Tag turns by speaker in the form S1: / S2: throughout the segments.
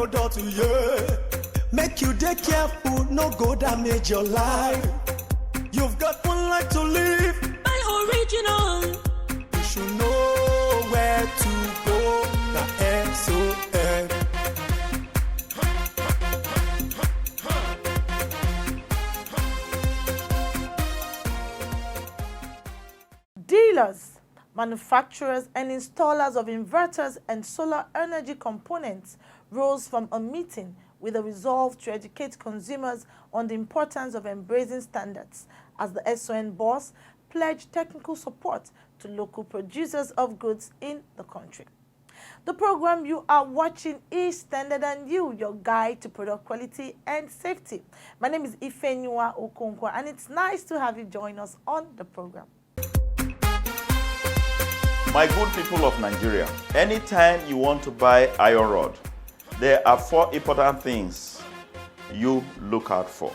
S1: product, yeah. Make you dey careful, no go damage your life. You've got one life to live.
S2: Buy original.
S1: You should know where to go. The SON.
S3: Dealers, manufacturers and installers of inverters and solar energy components rose from a meeting with a resolve to educate consumers on the importance of embracing standards as the SON boss pledged technical support to local producers of goods in the country. The program you are watching is Standard and You, your guide to product quality and safety. My name is Ifenyua Okonkwo, and it's nice to have you join us on the program.
S4: My good people of Nigeria, anytime you want to buy iron rod, there are 4 important things you look out for.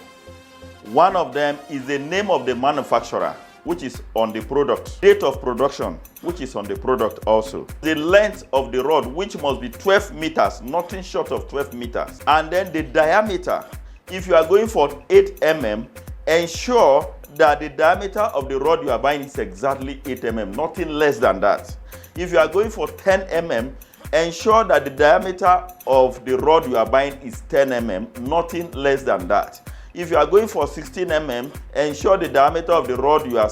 S4: One of them is the name of the manufacturer, which is on the product. Date of production, which is on the product also. The length of the rod, which must be 12 meters, nothing short of 12 meters. And then the diameter. If you are going for 8 mm, ensure that the diameter of the rod you are buying is exactly 8 mm, nothing less than that. If you are going for 10 mm, ensure that the diameter of the rod you are buying is 10 mm, nothing less than that. If you are going for 16 mm, ensure the diameter of the rod you are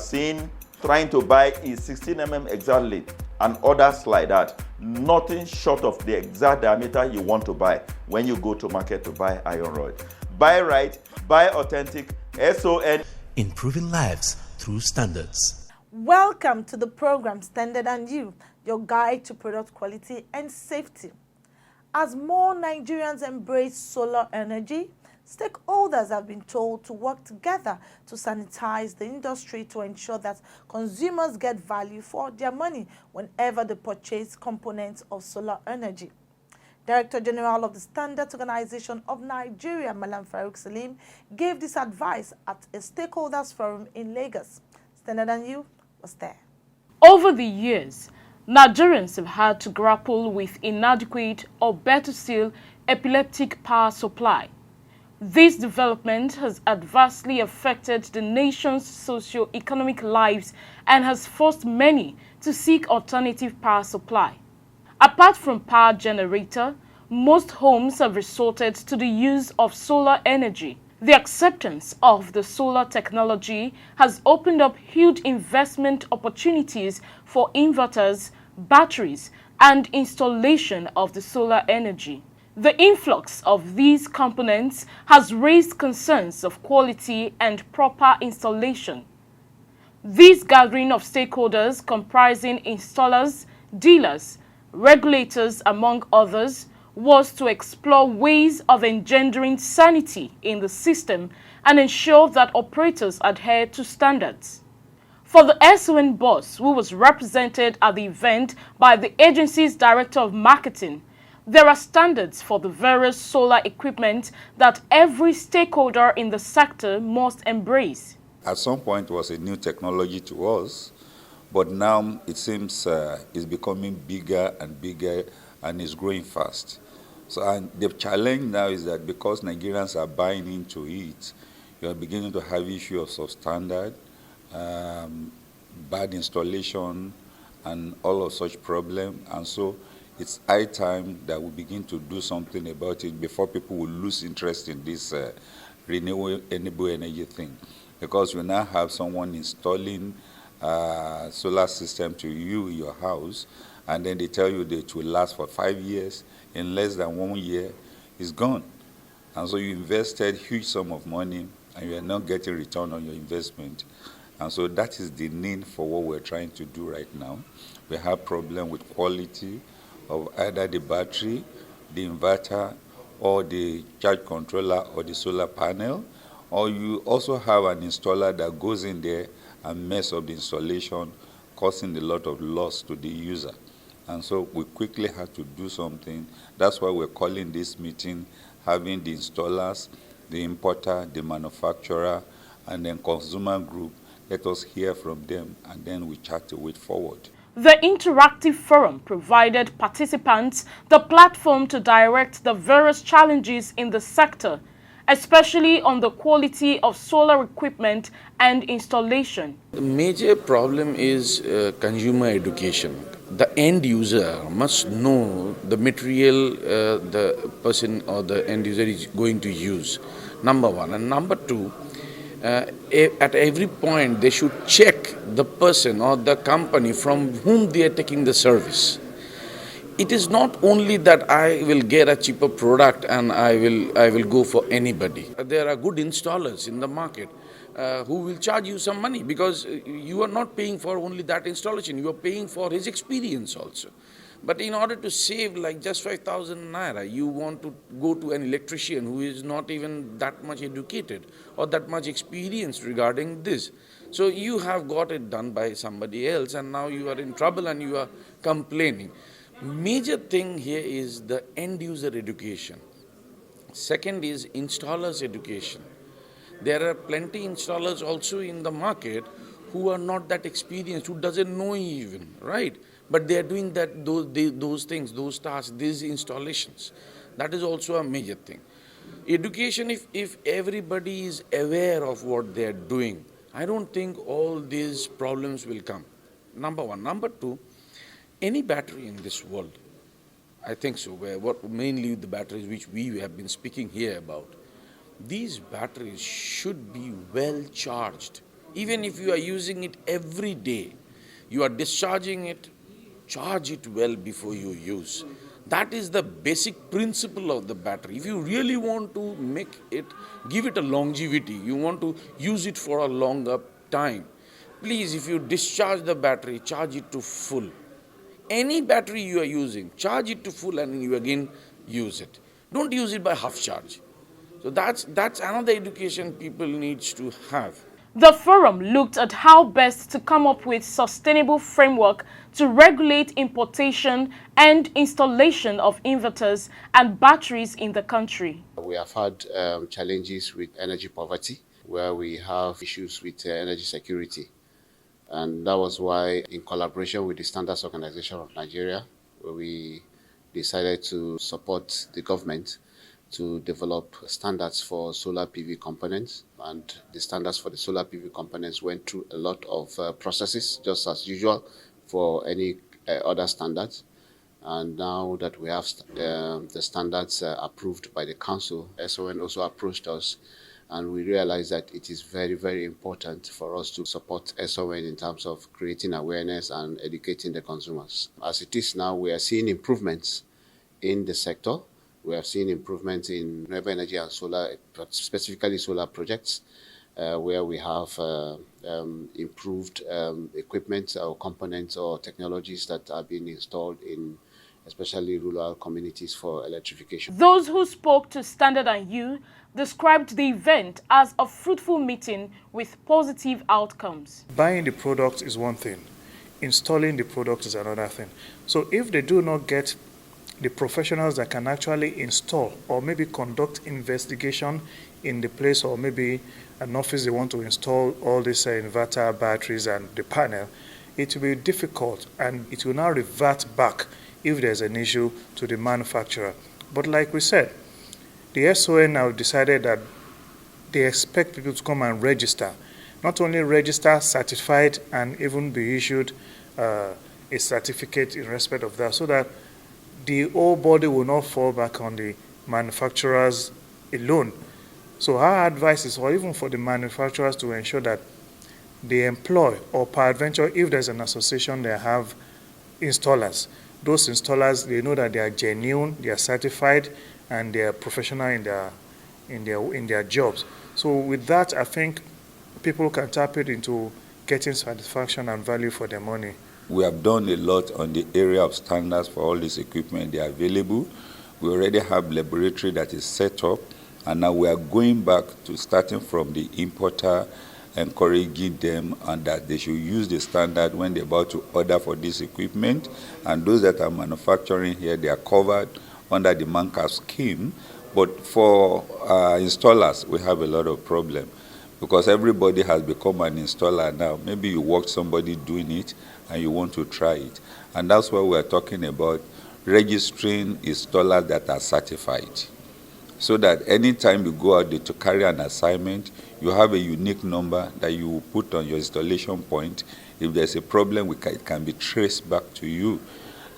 S4: trying to buy is 16 mm exactly, and others like that. Nothing short of the exact diameter you want to buy when you go to market to buy iron rod. Buy right, buy authentic, SON.
S5: Improving lives through standards.
S3: Welcome to the program Standard and You, your guide to product quality and safety. As more Nigerians embrace solar energy, stakeholders have been told to work together to sanitize the industry to ensure that consumers get value for their money whenever they purchase components of solar energy. Director General of the Standards Organization of Nigeria, Malam Farouk Salim, gave this advice at a stakeholders forum in Lagos. Standard and You was there.
S6: Over the years, Nigerians have had to grapple with inadequate, or better still, epileptic power supply. This development has adversely affected the nation's socio-economic lives and has forced many to seek alternative power supply. Apart from power generator, most homes have resorted to the use of solar energy. The acceptance of the solar technology has opened up huge investment opportunities for inverters, batteries, and installation of the solar energy. The influx of these components has raised concerns of quality and proper installation. This gathering of stakeholders comprising installers, dealers, regulators, among others, was to explore ways of engendering sanity in the system and ensure that operators adhere to standards. For the SON boss, who was represented at the event by the agency's Director of Marketing, there are standards for the various solar equipment that every stakeholder in the sector must embrace.
S7: At some point, it was a new technology to us, but now it seems it's becoming bigger and bigger and is growing fast. So and the challenge now is that because Nigerians are buying into it, you are beginning to have issues of substandard, bad installation, and all of such problems. And so it's high time that we begin to do something about it before people will lose interest in this renewable energy thing. Because you now have someone installing solar system to you in your house, and then they tell you that it will last for 5 years. In less than 1 year, it's gone. And so you invested huge sum of money, and you are not getting return on your investment. And so that is the need for what we're trying to do right now. We have problem with quality of either the battery, the inverter, or the charge controller, or the solar panel. Or you also have an installer that goes in there and mess up the installation, causing a lot of loss to the user. And so we quickly had to do something. That's why we're calling this meeting, having the installers, the importer, the manufacturer, and then consumer group. Let us hear from them, and then we chart the way forward.
S6: The interactive forum provided participants the platform to direct the various challenges in the sector, especially on the quality of solar equipment and installation.
S2: The major problem is consumer education. The end user must know the material the person or the end user is going to use, number one. And number two, at every point they should check the person or the company from whom they are taking the service. It is not only that I will get a cheaper product and I will go for anybody. There are good installers in the market who will charge you some money, because you are not paying for only that installation, you are paying for his experience also. But in order to save like just 5,000 naira, you want to go to an electrician who is not even that much educated or that much experienced regarding this. So you have got it done by somebody else and now you are in trouble and you are complaining. Major thing here is the end user education. Second is installers education. There are plenty installers also in the market who are not that experienced, who doesn't know even, right? But they are doing those things, those tasks, these installations. That is also a major thing. Education, if everybody is aware of what they are doing, I don't think all these problems will come. Number one. Number two, any battery in this world, I think so, mainly the batteries which we have been speaking here about, these batteries should be well charged. Even if you are using it every day, you are discharging it, charge it well before you use. That is the basic principle of the battery. If you really want to make it, give it a longevity, you want to use it for a longer time, please, if you discharge the battery, charge it to full. Any battery you are using, charge it to full and you again use it. Don't use it by half charge. So that's another education people needs to have.
S6: The forum looked at how best to come up with sustainable framework to regulate importation and installation of inverters and batteries in the country.
S8: We have had challenges with energy poverty, where we have issues with energy security. And that was why, in collaboration with the Standards Organization of Nigeria, we decided to support the government to develop standards for solar PV components. And the standards for the solar PV components went through a lot of processes, just as usual for any other standards. And now that we have the standards approved by the council, SON also approached us, and we realized that it is very, very important for us to support SON in terms of creating awareness and educating the consumers. As it is now, we are seeing improvements in the sector. We have seen improvements in renewable energy and solar, specifically solar projects, where we have improved equipment or components or technologies that are being installed in especially rural communities for electrification.
S6: Those who spoke to Standard & You described the event as a fruitful meeting with positive outcomes.
S9: Buying the product is one thing, installing the product is another thing. So if they do not get the professionals that can actually install or maybe conduct investigation in the place, or maybe an office they want to install all these inverter batteries and the panel, it will be difficult and it will now revert back if there's an issue to the manufacturer. But like we said, the SON now decided that they expect people to come and register. Not only register, certified, and even be issued a certificate in respect of that, so that the whole body will not fall back on the manufacturers alone. So our advice is, or even for the manufacturers, to ensure that they employ, or peradventure, if there's an association, they have installers. Those installers, they know that they are genuine, they are certified, and they are professional in their jobs. So with that, I think people can tap it into getting satisfaction and value for their money.
S7: We have done a lot on the area of standards for all this equipment. They are available. We already have laboratory that is set up, and now we are going back to starting from the importer, encouraging them and that they should use the standard when they're about to order for this equipment. And those that are manufacturing here, they are covered under the MANCA scheme. But for installers, we have a lot of problem. because everybody has become an installer now. Maybe you watch somebody doing it and you want to try it. And that's why we're talking about registering installers that are certified, so that anytime you go out there to carry an assignment, you have a unique number that you put on your installation point. If there's a problem, it can be traced back to you.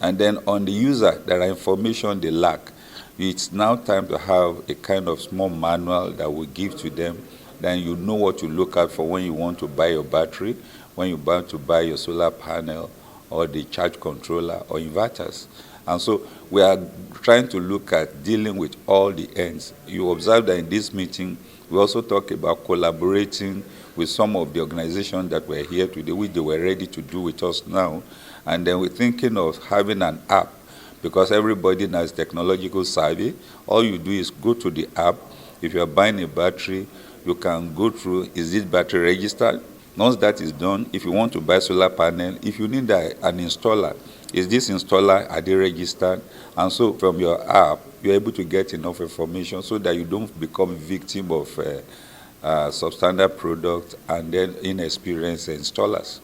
S7: And then on the user, there are information they lack. It's now time to have a kind of small manual that we give to them. Then you know what to look at for when you want to buy your battery, when you want to buy your solar panel, or the charge controller, or inverters. And so we are trying to look at dealing with all the ends. You observe that in this meeting, we also talk about collaborating with some of the organizations that were here today, which they were ready to do with us now. And then we're thinking of having an app, because everybody now is technological savvy. All you do is go to the app. If you're buying a battery, you can go through, is this battery registered? Once that is done, if you want to buy solar panel, if you need an installer, is this installer, are they registered? And so from your app, you're able to get enough information so that you don't become a victim of substandard products and then inexperienced installers.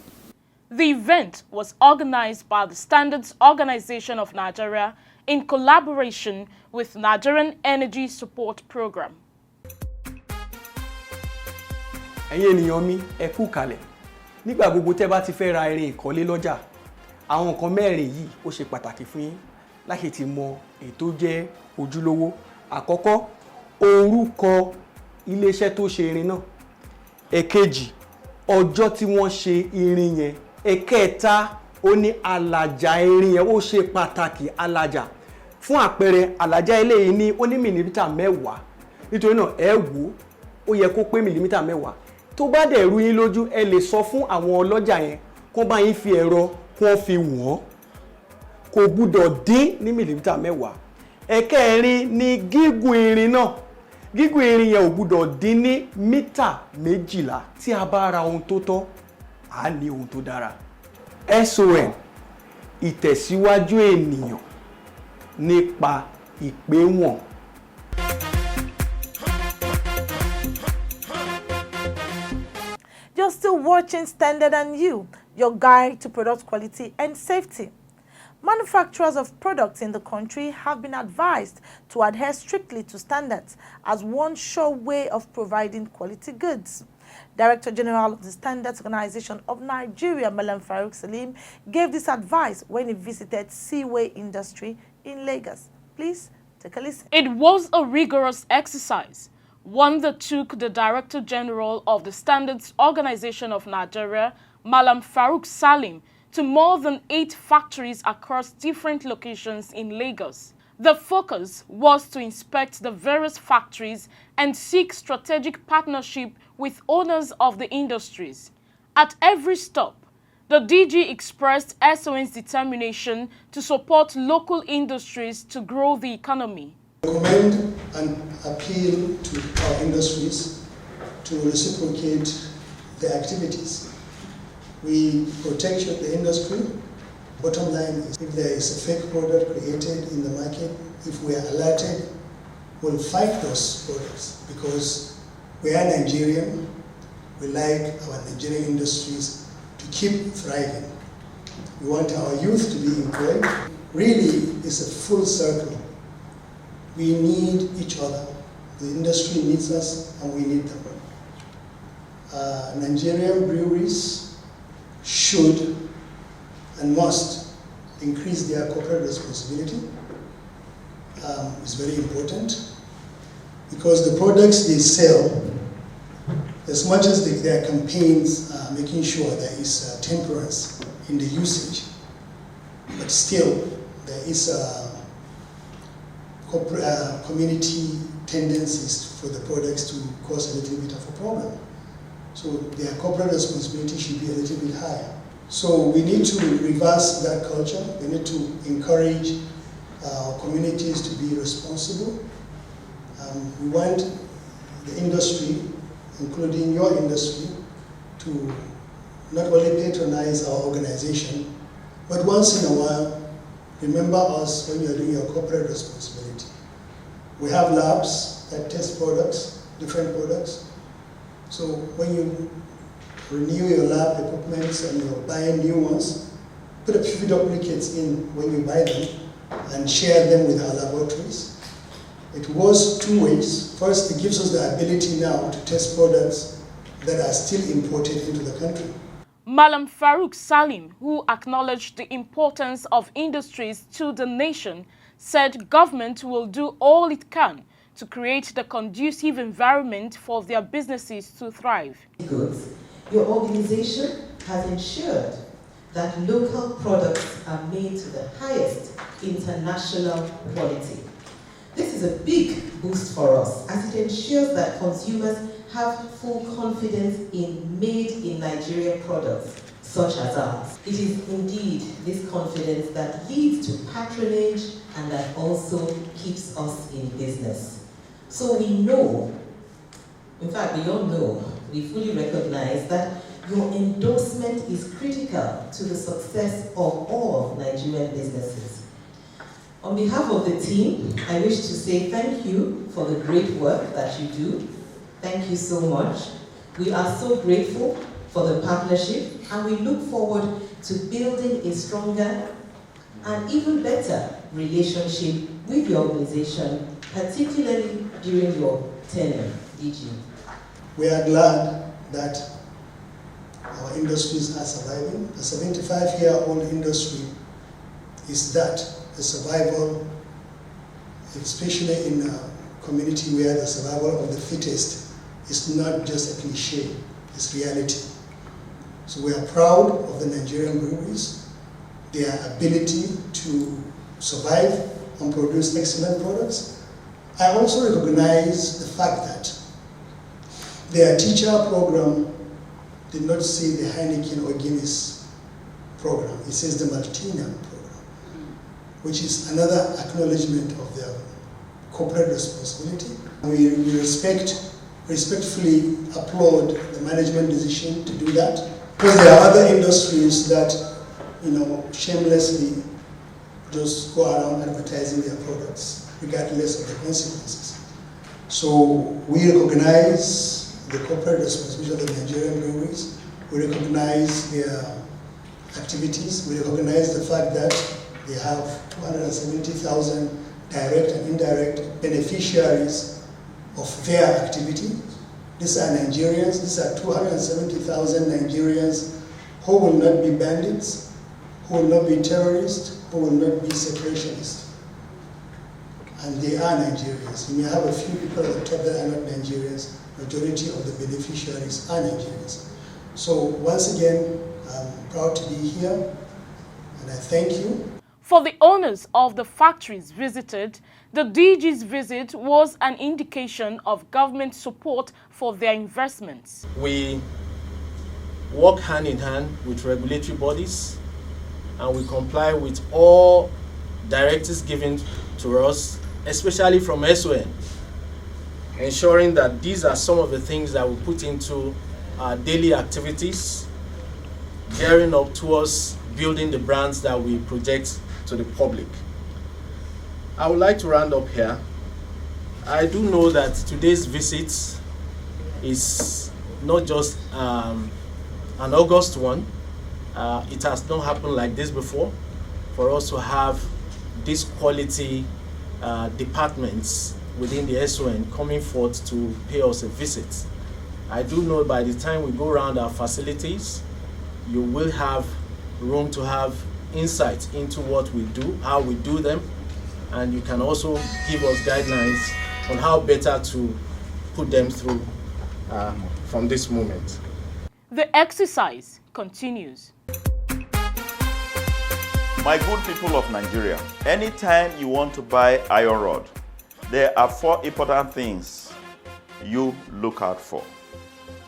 S6: The event was organized by the Standards Organization of Nigeria in collaboration with Nigerian Energy Support Program.
S10: Ẹ̀yin ènìyàn mi, ẹ kú kalẹ̀. Nígbà gbogbo tẹ́ bá ti fẹ́ ra irin ìkọ́lé lọ́jà, àwọn nǹkan mẹ́rin yìí ó ṣe pàtàkì fún yín láti ti mọ ètò jẹ́ ojúlówó. Àkọ́kọ́, orúkọ iléeṣẹ́ tó ṣe irin náà. Èkejì, ọjọ́ tí wọ́n ṣe irin yẹn. Ẹ̀kẹta, ó ní àlàjá irin yẹn, ó ṣe pàtàkì àlàjá. Fún àpẹẹrẹ, àlàjá eléyìí ní ó ní mìlímítà 10. Nítorí náà ẹ wò ó yẹ kó pé mìlímítà 10. Tó bá dẹ̀ rú yín lójú, ẹ lè sọ fún àwọn ọlọ́jà yẹn kó bá yín fi ẹ̀rọ kó fi wọ́n. Kò gbúdọ̀ dín ní mìlímítà 10. Ẹ̀kẹrin ni gígùn irin náà. Gígùn irin yẹn ò gbúdọ̀ dín ní mítà 12. Tí a bá ra ohun tó tọ́, a ní ohun tó dára. SON, ìtẹ̀síwájú ènìyàn nípa ìpéwọ̀n.
S3: You're still watching Standard and You, your guide to product quality and safety. Manufacturers of products in the country have been advised to adhere strictly to standards as one sure way of providing quality goods. Director General of the Standards Organization of Nigeria, Malam Farouk Salim, gave this advice when he visited Seaway Industry in Lagos. Please take a listen.
S6: It was a rigorous exercise, one that took the Director General of the Standards Organization of Nigeria, Malam Farouk Salim, to more than 8 factories across different locations in Lagos. The focus was to inspect the various factories and seek strategic partnership with owners of the industries. At every stop, the DG expressed SON's determination to support local industries to grow the economy.
S11: I recommend and appeal to our industries to reciprocate their activities. We protect the industry. Bottom line is, if there is a fake product created in the market, if we are alerted, we'll fight those products, because we are Nigerian. We like our Nigerian industries to keep thriving. We want our youth to be employed. Really, it's a full circle. We need each other. The industry needs us and we need them. Nigerian breweries should and must increase their corporate responsibility. It's very important, because the products they sell, as much as their campaigns are making sure there is temperance in the usage, but still there is community tendencies for the products to cause a little bit of a problem. So their corporate responsibility should be a little bit higher. So we need to reverse that culture. We need to encourage our communities to be responsible. We want the industry, including your industry, to not only patronize our organization, but once in a while, remember us when you're doing your corporate responsibility. We have labs that test products, different products. So when you renew your lab equipment and you're buying new ones, put a few duplicates in when you buy them and share them with our laboratories. It works two ways. First, it gives us the ability now to test products that are still imported into the country.
S6: Malam Farouk Salim, who acknowledged the importance of industries to the nation, said government will do all it can to create the conducive environment for their businesses to thrive.
S12: Goods. Your organization has ensured that local products are made to the highest international quality. This is a big boost for us as it ensures that consumers have full confidence in made-in-Nigeria products such as ours. It is indeed this confidence that leads to patronage and that also keeps us in business. So we know, in fact we all know, we fully recognize that your endorsement is critical to the success of all Nigerian businesses. On behalf of the team, I wish to say thank you for the great work that you do. Thank you so much. We are so grateful for the partnership and we look forward to building a stronger and even better relationship with your organization, particularly during your tenure, DG.
S11: We are glad that our industries are surviving. A 75-year-old industry is that. The survival, especially in a community where the survival of the fittest is not just a cliche, it's reality. So we are proud of the Nigerian breweries, their ability to survive and produce excellent products. I also recognize the fact that their teacher program did not say the Heineken or Guinness program, it says the Martina program, which is another acknowledgement of their corporate responsibility. We respectfully applaud the management decision to do that, because there are other industries that, shamelessly just go around advertising their products, regardless of the consequences. So we recognize the corporate responsibility of the Nigerian breweries. We recognize their activities. We recognize the fact that they have 270,000 direct and indirect beneficiaries of their activity. These are Nigerians. These are 270,000 Nigerians who will not be bandits, who will not be terrorists, who will not be separationists. And they are Nigerians. You may have a few people at the top that are not Nigerians. Majority of the beneficiaries are Nigerians. So once again, I'm proud to be here, and I thank you.
S6: For the owners of the factories visited, the DG's visit was an indication of government support for their investments.
S13: We work hand in hand with regulatory bodies and we comply with all directives given to us, especially from SON, ensuring that these are some of the things that we put into our daily activities, gearing up towards building the brands that we project to the public. I would like to round up here. I do know that today's visit is not just an August one. It has not happened like this before. For us to have these quality departments within the SON coming forth to pay us a visit. I do know by the time we go around our facilities, you will have room to have insight into what we do, how we do them, and you can also give us guidelines on how better to put them through from this moment.
S6: The exercise continues.
S4: My good people of Nigeria, anytime you want to buy iron rod, there are 4 important things you look out for.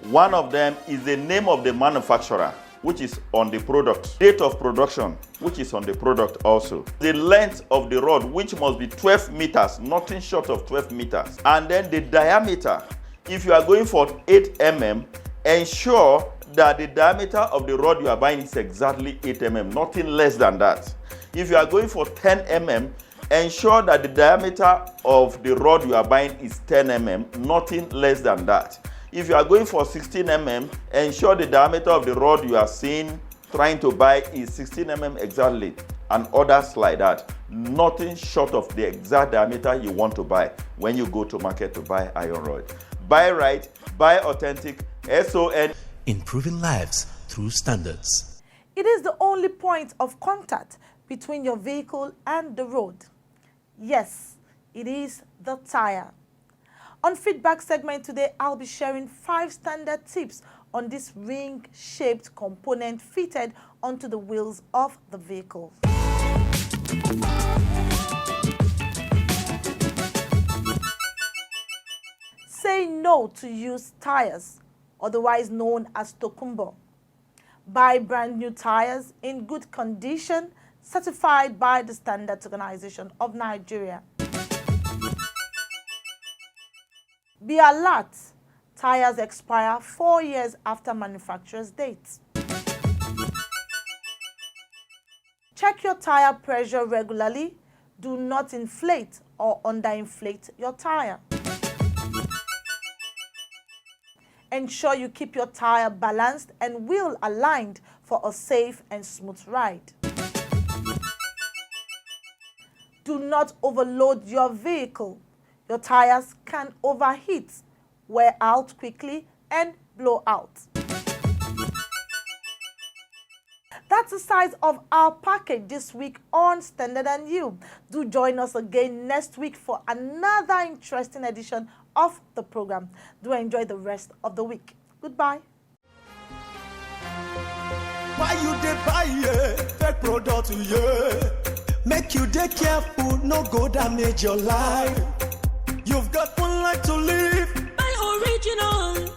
S4: One of them is the name of the manufacturer, which is on the product, date of production, which is on the product also, the length of the rod, which must be 12 meters, nothing short of 12 meters, and then the diameter. If you are going for 8 mm, ensure that the diameter of the rod you are buying is exactly 8 mm, nothing less than that. If you are going for 10 mm, ensure that the diameter of the rod you are buying is 10 mm, nothing less than that. If you are going for 16 mm, ensure the diameter of the rod you are seeing, trying to buy is 16 mm exactly, and others like that. Nothing short of the exact diameter you want to buy when you go to market to buy iron rod. Buy right, buy authentic, SON.
S5: Improving lives through standards.
S3: It is the only point of contact between your vehicle and the road. Yes, it is the tire. On feedback segment today, I'll be sharing 5 standard tips on this ring-shaped component fitted onto the wheels of the vehicle. Say no to used tires, otherwise known as tokumbo. Buy brand new tires in good condition, certified by the Standards Organization of Nigeria. Be alert, tires expire 4 years after manufacturer's date. Check your tire pressure regularly. Do not inflate or underinflate your tire. Ensure you keep your tire balanced and wheel aligned for a safe and smooth ride. Do not overload your vehicle. Your tires can overheat, wear out quickly, and blow out. That's the size of our package this week on Standard and You. Do join us again next week for another interesting edition of the program. Do enjoy the rest of the week. Goodbye.
S1: Why you dey buy fake product, Make you dey careful, no go damage your life. You've got one life to live.
S14: Buy original.